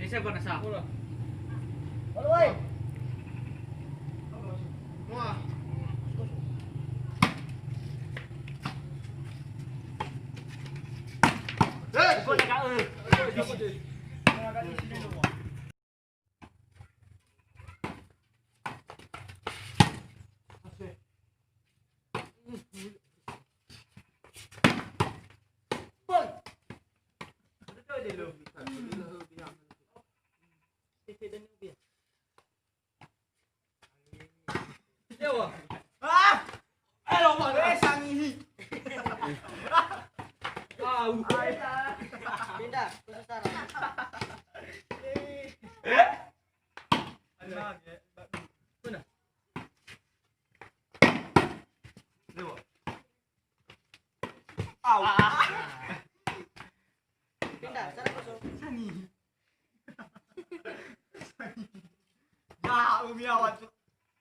Saya pernah sah. Oi. Wah. Kau nak kau. Pindah, khusus sarang. Pindah, sarang kosong. Ya, umiawan.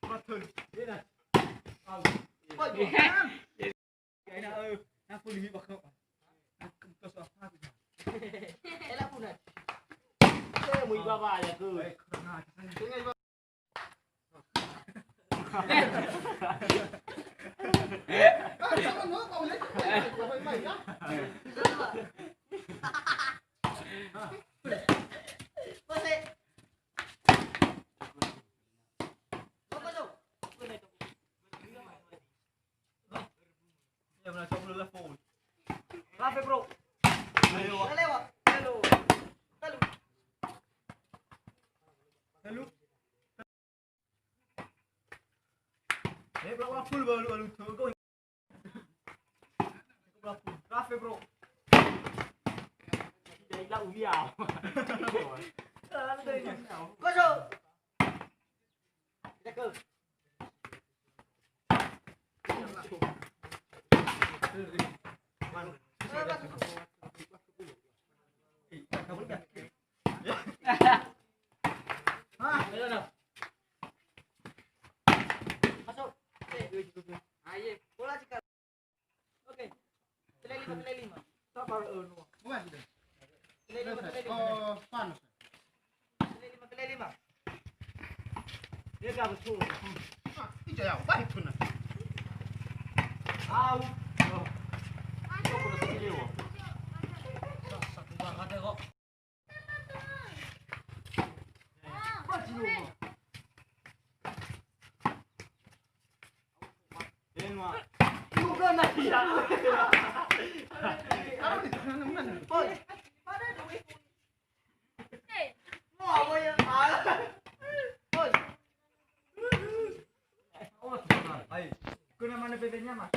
Betul. Aku lebih bakal. Aku terus apa tu? Elak punat. Mau ibu apa aja tu? Rapi bro. Lewat. Lalu. Berapa full baru tu kau. Berapa? Rapi bro. Jadi lah ubiau. Kosong. Jaga. Masuk. Aye, bola cikal. Oke. Nilai 5. Sabar no. Bukan sudah. Nilai 5. Oh, panas. Nilai 5. Dia gak betul. Itu ya, baik pun. Au. Kok udah segede loh. Satu banget ya kok. Bukan lagi ya. Kalau di tangan mana? Boy, mana duit? Mau apa ya? Boy. Ayo, kena mana PT-nya mas?